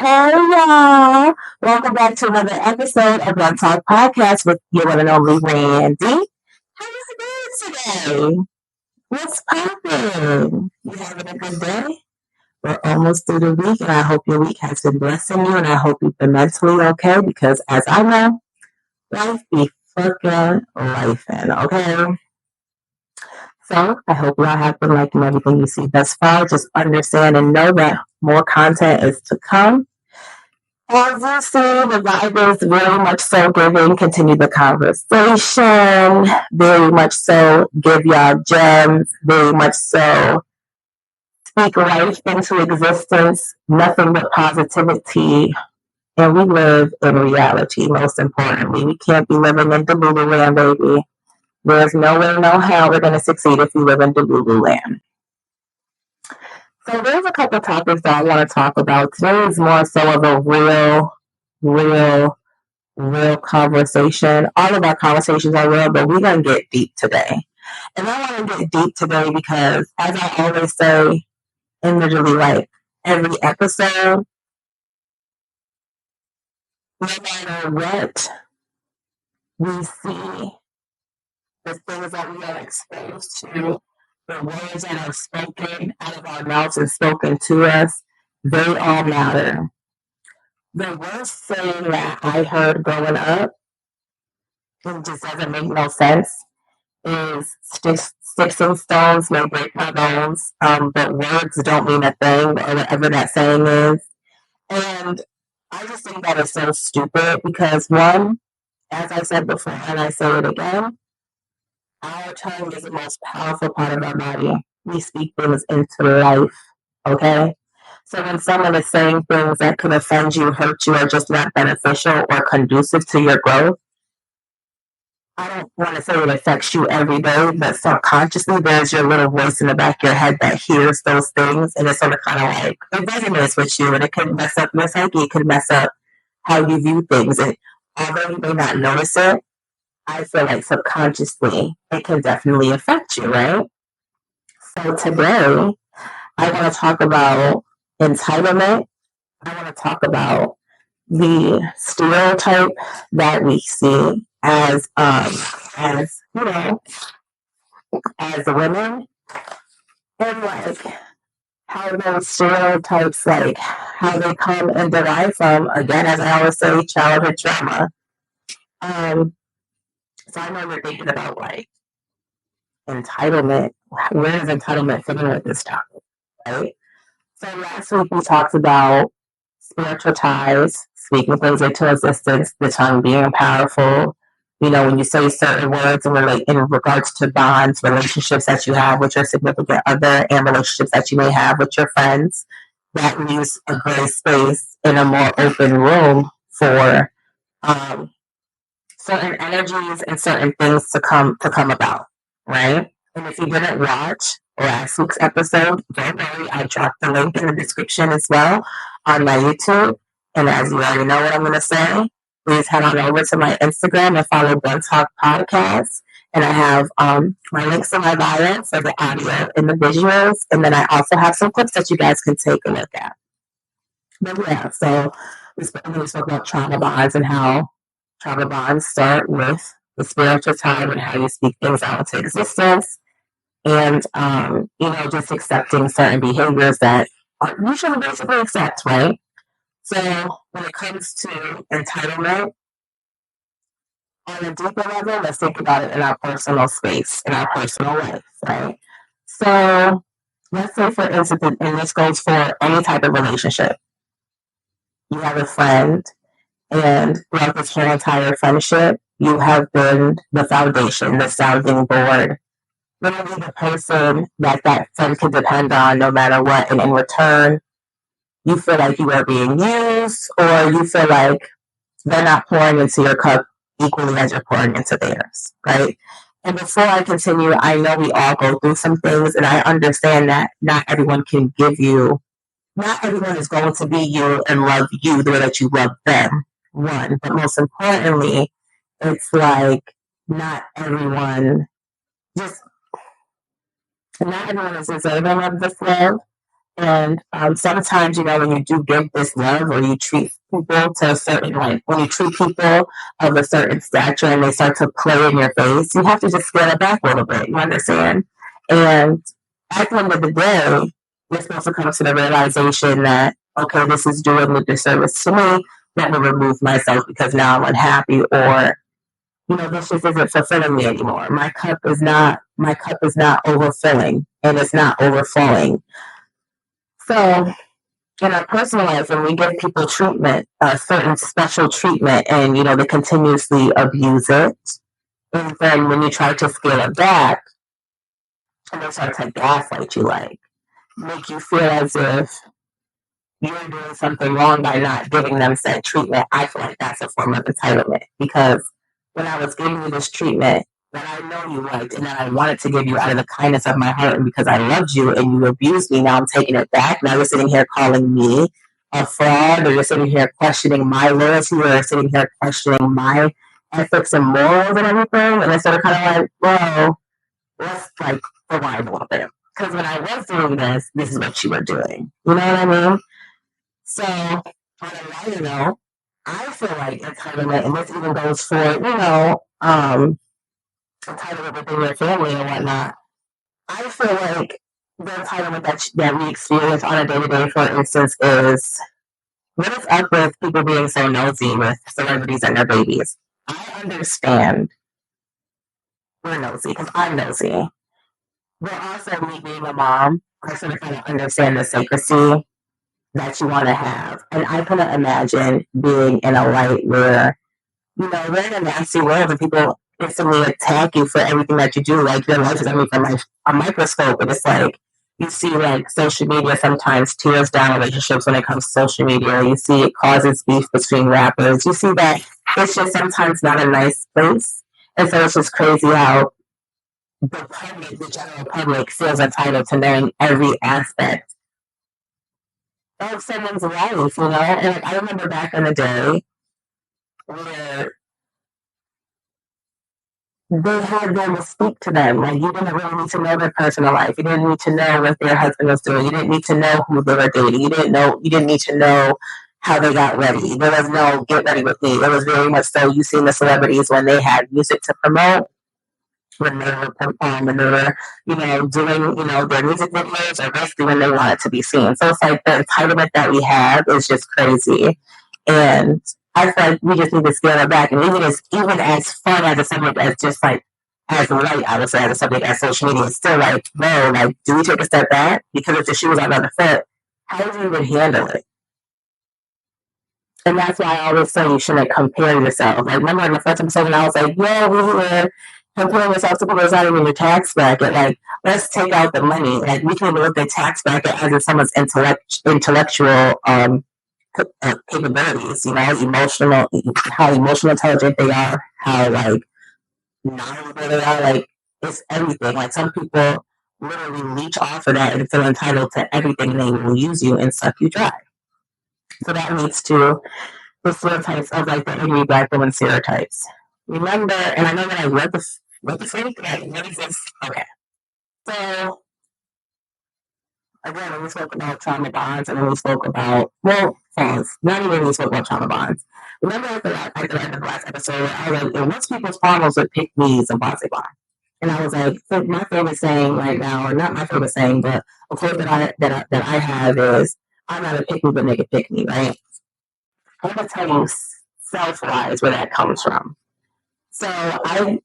Hey y'all! Welcome back to another episode of One Talk Podcast with your one and only Randy. How you doing today? What's popping? You having a good day? We're almost through the week, and I hope your week has been blessing you, and I hope you've been mentally okay because, as I know, life be fucking lifing, okay? So I hope y'all have been liking everything you see thus far. Just understand and know that more content is to come. As you see, the vibe is very much so giving, continue the conversation, very much so give y'all gems, very much so speak life into existence, nothing but positivity, and we live in reality, most importantly. We can't be living in Delulu land, baby. There's no way, no how we're going to succeed if we live in Delulu land. So there's a couple topics that I want to talk about. Today is more so of a real conversation. All of our conversations are real, but we're going to get deep today. And I want to get deep today because, as I always say, in literally like every episode, no matter what we see, the things that we are exposed to, the words that are spoken out of our mouths and spoken to us, they all matter. The worst thing that I heard growing up, it just doesn't make no sense, is sticks and stones may break my bones, but words don't mean a thing, or whatever that saying is. And I just think that is so stupid because, one, as I said before, and I say it again, our tongue is the most powerful part of our body. We speak things into life, okay? So when someone is saying things that could offend you, hurt you, or just not beneficial or conducive to your growth, I don't want to say it affects you every day, but subconsciously there's your little voice in the back of your head that hears those things, and it's sort of kind of like, it resonates with you, and it could mess up your psyche, it could mess up how you view things. And although you may not notice it, I feel like subconsciously it can definitely affect you, right? So today, I want to talk about entitlement. I want to talk about the stereotype that we see as you know, as women, and like how those stereotypes, like how they come and derive from, again, as I always say, childhood trauma. So I know you're thinking about like entitlement. Where does entitlement fit in with this topic, right? So last week we talked about spiritual ties, speaking things into existence, the tongue being powerful. You know, when you say certain words and relate in regards to bonds, relationships that you have with your significant other, and relationships that you may have with your friends, that leaves a great space in a more open room for certain energies and certain things to come about, right? And if you didn't watch last week's episode, don't worry, I dropped the link in the description as well on my YouTube. And as you already know what I'm going to say, please head on over to my Instagram and follow One Talk Podcast. And I have my links in my bio for the audio and the visuals. And then I also have some clips that you guys can take a look at. But yeah, so we spoke about trauma bonds and how trauma bonds start with the spiritual time and how you speak things out into existence. And, you know, just accepting certain behaviors that you should basically accept, right? So when it comes to entitlement, on a deeper level, let's think about it in our personal space, in our personal life, right? So let's say, for instance, and this goes for any type of relationship. You have a friend, and throughout this whole entire friendship, you have been the foundation, the sounding board, literally the person that friend can depend on no matter what. And in return, you feel like you are being used, or you feel like they're not pouring into your cup equally as you're pouring into theirs, right? And before I continue, I know we all go through some things, and I understand that not everyone can give you, not everyone is going to be you and love you the way that you love them, one. But most importantly, it's like not everyone is deserving of this love. And sometimes, when you do give this love or you treat people to a certain, like when you treat people of a certain stature and they start to play in your face, you have to just scale it back a little bit. You understand? And at the end of the day, you're supposed to come to the realization that, okay, this is doing a disservice to me. Let me remove myself because now I'm unhappy, or this just isn't fulfilling me anymore. My cup is not overfilling and it's not overflowing. So in our personal life, when we give people treatment, a certain special treatment, and they continuously abuse it, and then when you try to scale it back, and they start to gaslight you, like make you feel as if you're doing something wrong by not giving them said treatment. I feel like that's a form of entitlement, because when I was giving you this treatment that I know you liked and that I wanted to give you out of the kindness of my heart and because I loved you and you abused me, now I'm taking it back. Now you're sitting here calling me a fraud, or you're sitting here questioning my loyalty, or you're sitting here questioning my ethics and morals and everything. And instead of kind of like, well, let's like rewind a little bit. Because when I was doing this is what you were doing. You know what I mean? So, on a lighter note, I feel like entitlement, and this even goes for, entitlement within your family and whatnot. I feel like the entitlement that we experience on a day to day, for instance, is what is up with people being so nosy with celebrities and their babies? I understand we're nosy because I'm nosy. But also, me being a mom, I sort of kind of understand the secrecy that you want to have. And I couldn't imagine being in a light where, we're in a nasty world and people instantly attack you for everything that you do. Like, your life is from a microscope. And it's like, you see, like, social media sometimes tears down relationships when it comes to social media. You see it causes beef between rappers. You see that it's just sometimes not a nice place. And so it's just crazy how the general public feels entitled to knowing every aspect of someone's life, And like, I remember back in the day where they had them to speak to them. Like, you didn't really need to know their personal life. You didn't need to know what their husband was doing. You didn't need to know who they were dating. You didn't need to know how they got ready. There was no get ready with me. It was very much so you seen the celebrities when they had music to promote, when they were doing, their music videos, or basically when they wanted to be seen. So it's like the entitlement that we have is just crazy. And I feel like we just need to scale it back. And even as fun as a subject as just like as light, I would say, as a subject as social media, it's still like, no, like, do we take a step back? Because if the shoe was on the other foot, how do you even handle it? And that's why I always say you shouldn't compare yourself. Like, remember in the first episode when I was like, yeah, we were comparing yourself to people that's not even your tax bracket. Like, let's take out the money. Like, we can even look at tax bracket as if someone's intellectual capabilities, how emotional intelligent they are, how like knowledgeable they are. Like, it's everything. Like, some people literally leech off of that and feel entitled to everything, and they will use you and suck you dry. So that leads to the stereotypes of like the angry black woman stereotypes. Remember, and I know that I read the thing, like, what is this? Okay. So again, we spoke about trauma bonds, and then we spoke about, not even we spoke about trauma bonds. Remember at the end of the last episode, I was like, what's people's problems with pick me's and blah, blah, blah. And I was like, so my favorite saying right now, or not my favorite saying, but a quote that I have is, I'm not a pick me, but make it pick me, right? I'm going to tell you self-wise where that comes from. So I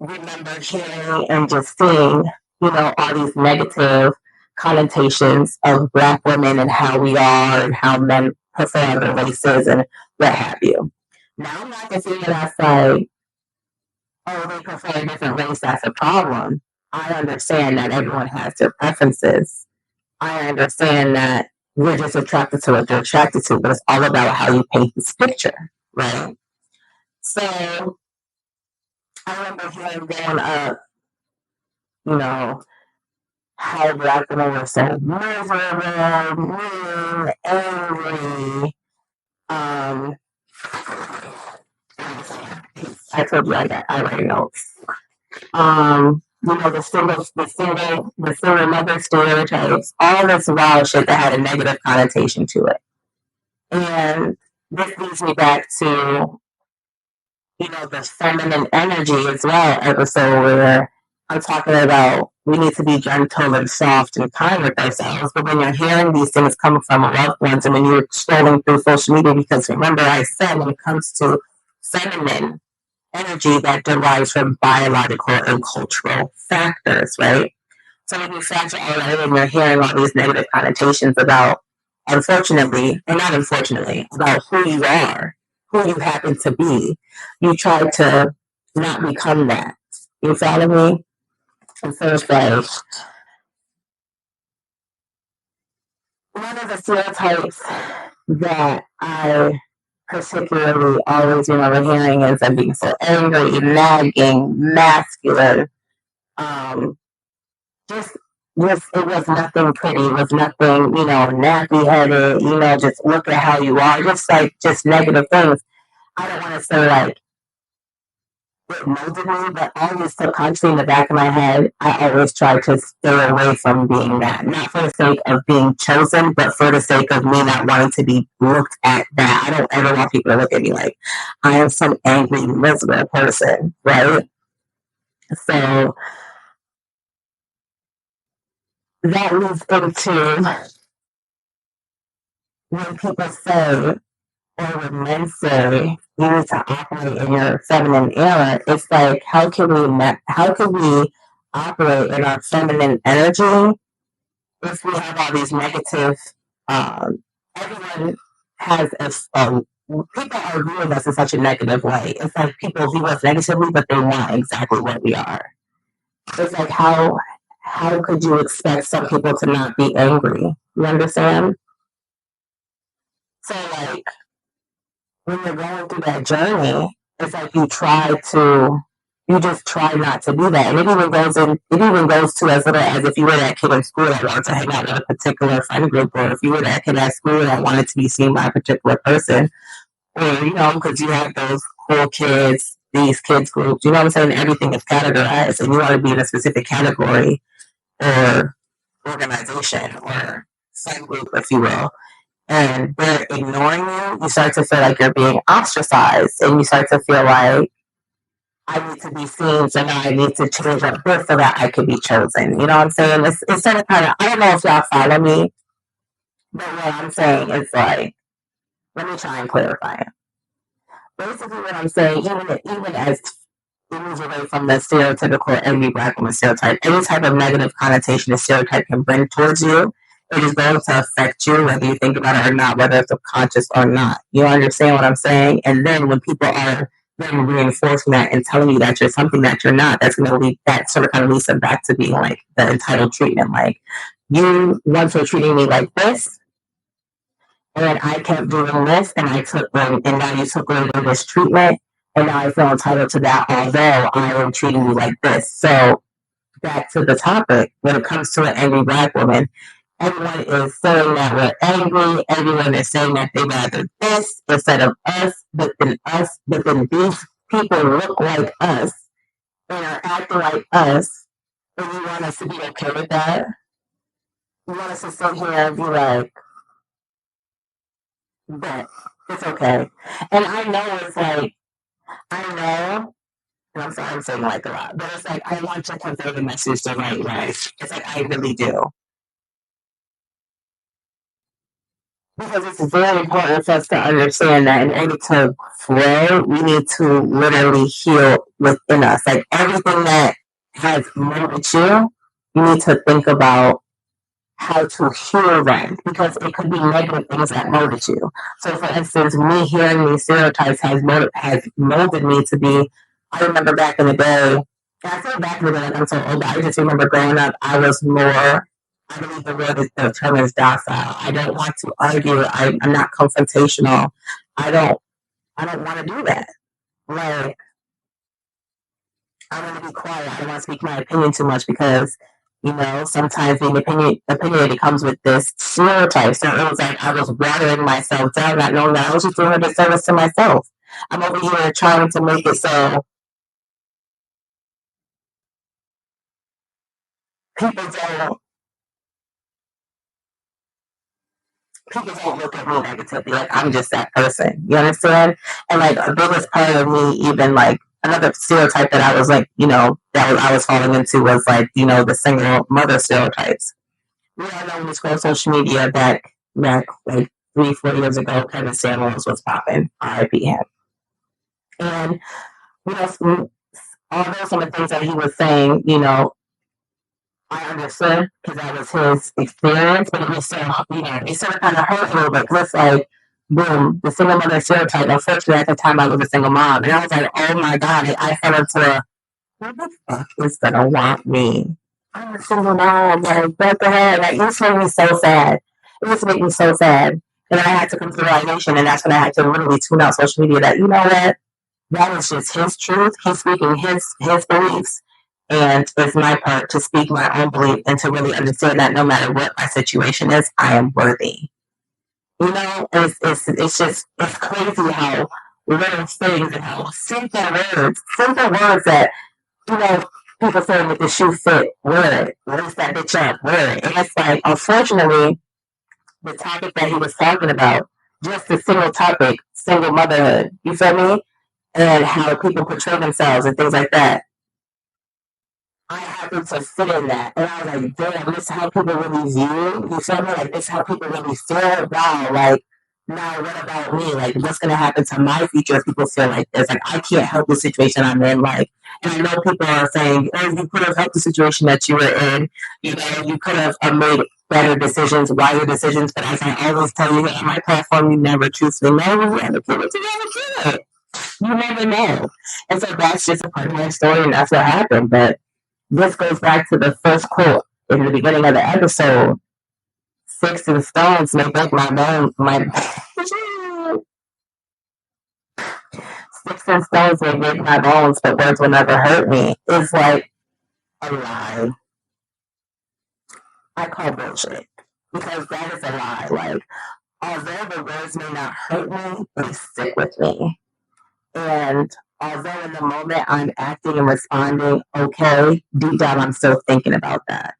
remember hearing and just seeing, all these negative connotations of black women and how we are and how men prefer other races and what have you. Now, I'm not going to say that I say, oh, they prefer a different race, that's a problem. I understand that everyone has their preferences. I understand that we're just attracted to what they're attracted to, but it's all about how you paint this picture, right? So I remember hearing growing up, how black women were so miserable, mean, angry. I told you I write notes. the single mother stereotypes, all this wild shit that had a negative connotation to it. And this leads me back to, the feminine energy as well episode where I'm talking about we need to be gentle and soft and kind with ourselves. But when you're hearing these things coming from loved ones and when you're scrolling through social media, because remember I said when it comes to feminine energy that derives from biological and cultural factors, right? So when you factor all that in, you're hearing all these negative connotations about, unfortunately, or not unfortunately, about who you are, who you happen to be. You try to not become that. You follow me? And so it's like, one of the stereotypes that I particularly always remember hearing is them being so angry, nagging, masculine. Um, just it was nothing pretty. It was nothing, nappy headed. Just look at how you are. Just negative things. I don't want to say like it molded me, but always subconsciously in the back of my head, I always try to stay away from being that. Not for the sake of being chosen, but for the sake of me not wanting to be looked at that. I don't ever want people to look at me like I am some angry, miserable person, right? So that leads into when people say, or when men say, you need to operate in your feminine era, it's like, how can we operate in our feminine energy if we have all these negative, everyone has people are viewing us in such a negative way. It's like people view us negatively, but they want exactly what we are. It's like, how could you expect some people to not be angry? You understand? So like when you're going through that journey, it's like you just try not to do that. And it even goes to as little as if you were that kid in school that wanted to hang out with a particular friend group, or if you were that kid at school that wanted to be seen by a particular person, or, because you have those cool kids, these kids groups, you know what I'm saying? Everything is categorized and you want to be in a specific category or organization or friend group, if you will, and they're ignoring you, you start to feel like you're being ostracized, and you start to feel like I need to be seen, so now I need to change up this so that I can be chosen. You know what I'm saying? It's sort of kind of, I don't know if y'all follow me, but what I'm saying is like, let me try and clarify it. Basically, what I'm saying, even as it moves away from the stereotypical angry black woman stereotype, any type of negative connotation a stereotype can bring towards you, it is going to affect you whether you think about it or not, whether it's subconscious or not. You understand what I'm saying? And then when people are then reinforcing that and telling you that you're something that you're not, that's going to lead that sort of kind of leads them back to being like the entitled treatment. Like, you once were treating me like this, and I kept doing this, and now you took away this treatment, and now I feel entitled to that, although I am treating you like this. So back to the topic, when it comes to an angry black woman, everyone is saying that we're angry. Everyone is saying that they rather this instead of us, but then these people look like us and are acting like us, and you want us to be okay with that? You want us to sit here and be like, but it's okay. And I know it's like, I know, and I'm sorry I'm saying like a lot, but it's like I want to convey the message the right way. It's like I really do. Because it's very important for us to understand that in order to grow, we need to literally heal within us. Like everything that has molded you, you need to think about how to heal them because it could be negative things that molded you. So, for instance, me hearing these stereotypes has molded me to be. I remember back in the day, and I feel back in the day like I'm so old, but I just remember growing up, I was more. I believe the word the term is docile. I don't want to argue. I'm not confrontational. I don't. I don't want to do that. Like I want to be quiet. I don't want to speak my opinion too much because, sometimes being opinionated comes with this stereotype. So it was like I was watering myself down, not knowing that I was just doing a disservice to myself. I'm over here trying to make it so people don't people don't look at me negatively. Like I'm just that person. You understand? And like a biggest part of me, even like another stereotype that I was like, I was falling into was like, the single mother stereotypes. We all know when we scroll social media back like 3, 4 years ago, Kevin Samuels was popping. R.I.P. him. And although some of the things that he was saying, I understood because that was his experience, but it was still, it sort of kind of hurt a little bit because it's like, boom, the single mother stereotype. Unfortunately, at the time, I was a single mom, and I was like, oh my god, I fell into a who the fuck is gonna want me? I'm a single mom, like what the hell? Like it used to make me so sad. It used to make me so sad, and I had to come to the realization, and that's when I had to literally tune out social media. That you know what, that is just his truth. He's speaking his beliefs, and it's my part to speak my own belief and to really understand that no matter what my situation is, I am worthy. It's just it's crazy how little things and how simple words that people say with the shoe fit, wear it. Lace that bitch up, wear it. And it's like, unfortunately, the topic that he was talking about, just the single topic, single motherhood. You feel me? And how people portray themselves and things like that. I happened to fit in that. And I was like, damn, this is how people really view you. You feel me? Like, this is how people really feel. Wow, like, now what about me? Like, what's going to happen to my future if people feel like this? Like, I can't help the situation I'm in. Like, and I know people are saying, oh, you could have helped the situation that you were in. You could have made better decisions, wiser decisions. But as I always tell you on my platform, you never truthfully know. You never put it together. You never know. And so that's just a part of my story, and that's what happened. But this goes back to the first quote in the beginning of the episode. Sticks and stones may break my bones. Sticks and stones may break my bones, but words will never hurt me. It's like a lie. I call bullshit because that is a lie. Like, although the words may not hurt me, they stick with me. And although in the moment I'm acting and responding okay, deep down I'm still thinking about that.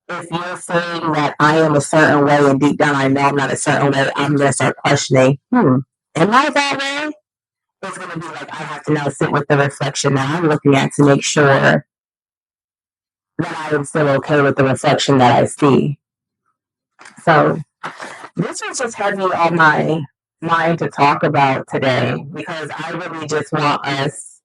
If you're saying that I am a certain way and deep down I know I'm not a certain way, I'm going to start questioning, am I that way? It's going to be like I have to now sit with the reflection that I'm looking at to make sure that I am still okay with the reflection that I see. So this was just heavy on my mind to talk about today because I really just want us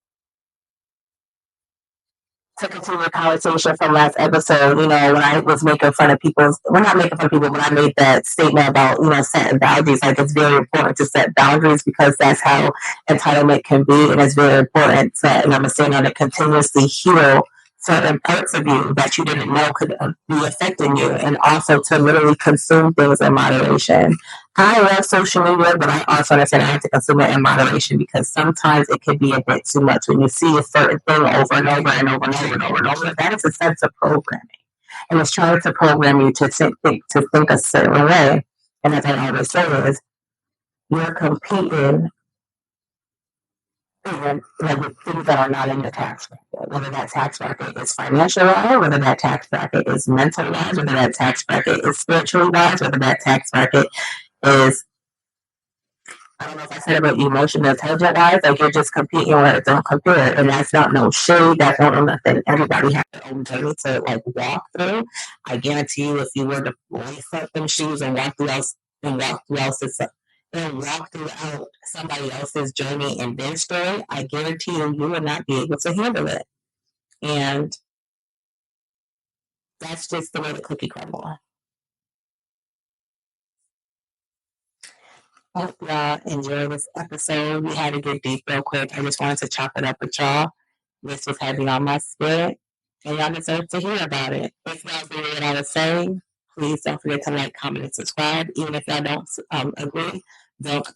to continue the conversation from last episode, when I was making fun of people, not making fun of people, but I made that statement about, setting boundaries. Like, it's very important to set boundaries because that's how entitlement can be. And it's very important and I'm saying on to continuously heal certain parts of you that you didn't know could be affecting you, and also to literally consume things in moderation. I love social media, but I also understand I have to consume it in moderation because sometimes it can be a bit too much when you see a certain thing over and over and over and over and over and over. That is a sense of programming, and it's trying to program you to think a certain way. And as I always say, is you're competing like with things that are not in your tax bracket, whether that tax bracket is financial wise, whether that tax bracket is mental wise, whether that tax bracket is spiritually wise, whether that tax bracket is, I don't know if I said about emotional intelligence wise, like you're just competing where it don't compare. And that's not no shade, that's not no nothing. Everybody has their own journey to like walk through. I guarantee you if you were to lace up them shoes and walk throughout somebody else's journey and their story, I guarantee you would not be able to handle it. And that's just the way the cookie crumble. Hope y'all enjoy this episode. We had to get deep real quick. I just wanted to chop it up with y'all. This was heavy on my spirit, and y'all deserve to hear about it. If y'all agree with what I was saying, please don't forget to like, comment, and subscribe. Even if y'all don't agree, don't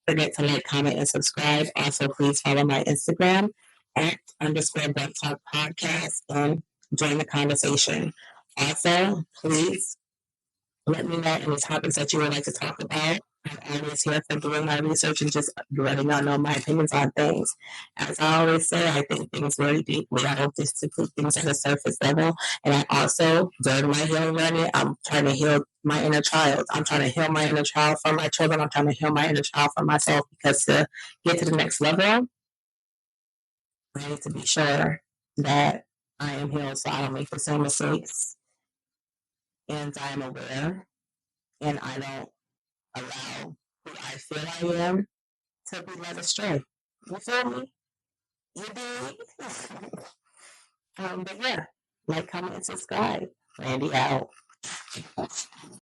forget to like, comment, and subscribe. Also, please follow my Instagram @_Talk Podcast and join the conversation. Also, please let me know any topics that you would like to talk about. I'm always here for doing my research and just letting y'all know my opinions on things. As I always say, I think things very deeply. I don't just to put things at a surface level. And I also, during my healing journey, I'm trying to heal my inner child. I'm trying to heal my inner child from my children. I'm trying to heal my inner child from myself because to get to the next level, I need to be sure that I am healed so I don't make the same mistakes and I am aware and I don't allow who I feel I am to be led astray. You feel me? You do. But yeah, like, comment, and subscribe. Randy out.